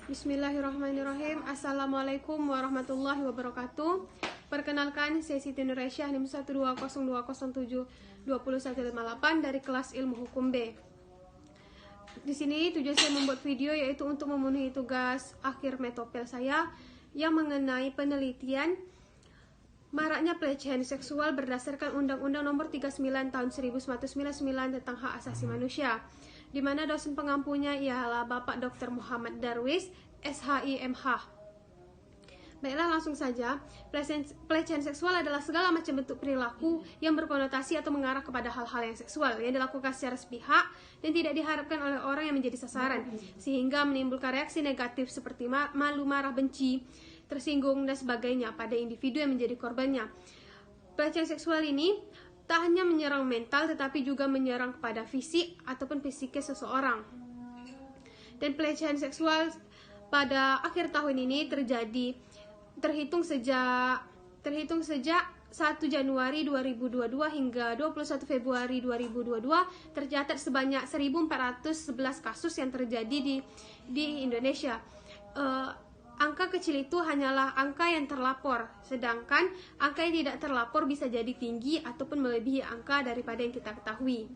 Bismillahirrahmanirrahim. Assalamualaikum warahmatullahi wabarakatuh. Perkenalkan, saya Siti Nuraisyah, NIM 12020720158 dari kelas Ilmu Hukum B. Di sini tujuan saya membuat video yaitu untuk memenuhi tugas akhir metopel saya yang mengenai penelitian maraknya pelecehan seksual berdasarkan Undang-Undang Nomor 39 Tahun 1999 tentang Hak Asasi Manusia, di mana dosen pengampunya ialah Bapak Dr. Muhammad Darwis, SHIMH. Baiklah, langsung saja. Pelecehan seksual adalah segala macam bentuk perilaku yang berkonotasi atau mengarah kepada hal-hal yang seksual yang dilakukan secara sepihak dan tidak diharapkan oleh orang yang menjadi sasaran, sehingga menimbulkan reaksi negatif seperti malu, marah, benci, tersinggung, dan sebagainya pada individu yang menjadi korbannya. Pelecehan seksual ini tak hanya menyerang mental, tetapi juga menyerang kepada fisik ataupun psikis seseorang. Dan pelecehan seksual pada akhir tahun ini terhitung sejak 1 Januari 2022 hingga 21 Februari 2022 tercatat sebanyak 1.411 kasus yang terjadi di Indonesia. Angka kecil itu hanyalah angka yang terlapor, sedangkan angka yang tidak terlapor bisa jadi tinggi ataupun melebihi angka daripada yang kita ketahui.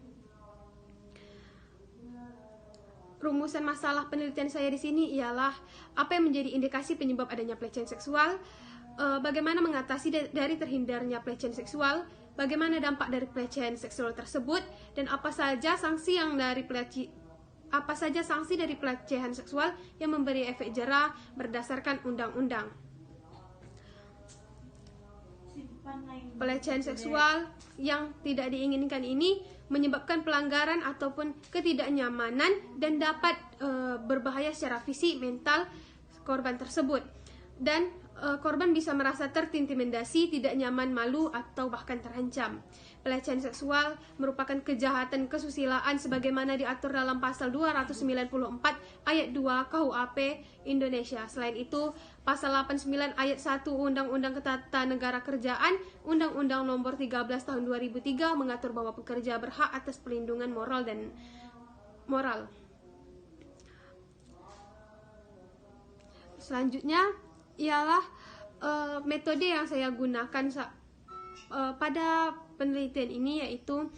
Rumusan masalah penelitian saya di sini ialah apa yang menjadi indikasi penyebab adanya pelecehan seksual, bagaimana mengatasi dari terhindarnya pelecehan seksual, bagaimana dampak dari pelecehan seksual tersebut, dan apa saja sanksi dari pelecehan seksual yang memberi efek jera berdasarkan undang-undang. Pelecehan seksual yang tidak diinginkan ini menyebabkan pelanggaran ataupun ketidaknyamanan dan dapat berbahaya secara fisik, mental korban tersebut, dan korban bisa merasa terintimidasi, tidak nyaman, malu, atau bahkan terancam. Pelecehan seksual merupakan kejahatan kesusilaan sebagaimana diatur dalam pasal 294 ayat 2 KUHP Indonesia. Selain itu, pasal 89 ayat 1 Undang-Undang Ketatanegaraan, Undang-Undang Nomor 13 Tahun 2003 mengatur bahwa pekerja berhak atas perlindungan moral. Selanjutnya ialah metode yang saya gunakan pada penelitian ini, yaitu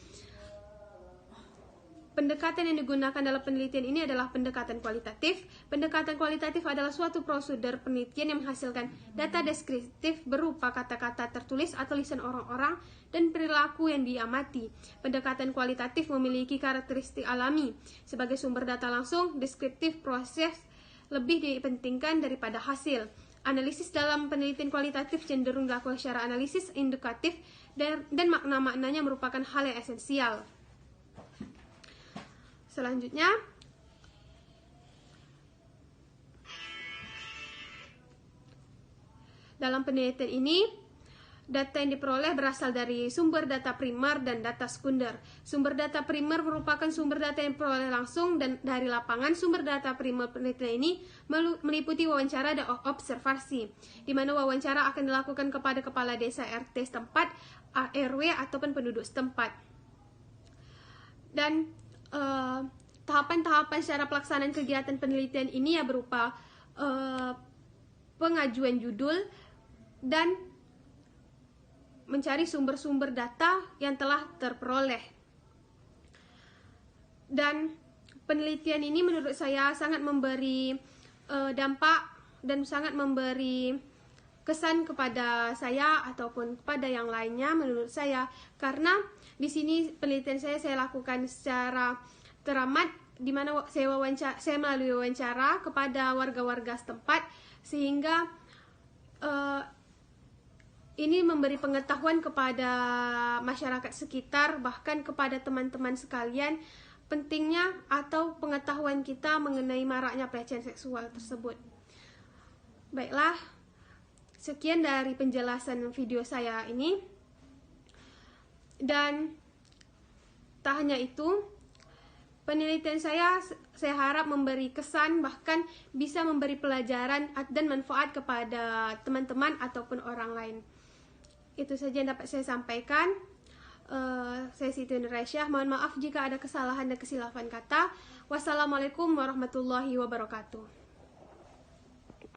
pendekatan yang digunakan dalam penelitian ini adalah pendekatan kualitatif. Pendekatan kualitatif adalah suatu prosedur penelitian yang menghasilkan data deskriptif berupa kata-kata tertulis atau lisan orang-orang dan perilaku yang diamati. Pendekatan kualitatif memiliki karakteristik alami. Sebagai sumber data langsung, deskriptif proses lebih dipentingkan daripada hasil. Analisis dalam penelitian kualitatif cenderung dilakukan secara analisis indikatif dan makna-maknanya merupakan hal yang esensial. Selanjutnya, dalam penelitian ini, data yang diperoleh berasal dari sumber data primer dan data sekunder. Sumber data primer merupakan sumber data yang diperoleh langsung dan dari lapangan. Sumber data primer penelitian ini meliputi wawancara dan observasi, di mana wawancara akan dilakukan kepada kepala desa, RT setempat, RW ataupun penduduk setempat. Dan tahapan-tahapan secara pelaksanaan kegiatan penelitian ini ya berupa pengajuan judul dan mencari sumber-sumber data yang telah terperoleh. Dan penelitian ini menurut saya sangat memberi dampak dan sangat memberi kesan kepada saya ataupun kepada yang lainnya menurut saya, karena di sini penelitian saya lakukan secara teramat, di mana saya melalui wawancara kepada warga-warga setempat, sehingga ini memberi pengetahuan kepada masyarakat sekitar, bahkan kepada teman-teman sekalian, pentingnya atau pengetahuan kita mengenai maraknya pelecehan seksual tersebut. Baiklah, sekian dari penjelasan video saya ini. Dan tak hanya itu, penelitian saya harap memberi kesan, bahkan bisa memberi pelajaran dan manfaat kepada teman-teman ataupun orang lain. Itu saja yang dapat saya sampaikan. Saya Siti Nuraisyah. Mohon maaf jika ada kesalahan dan kesilapan kata. Wassalamualaikum warahmatullahi wabarakatuh.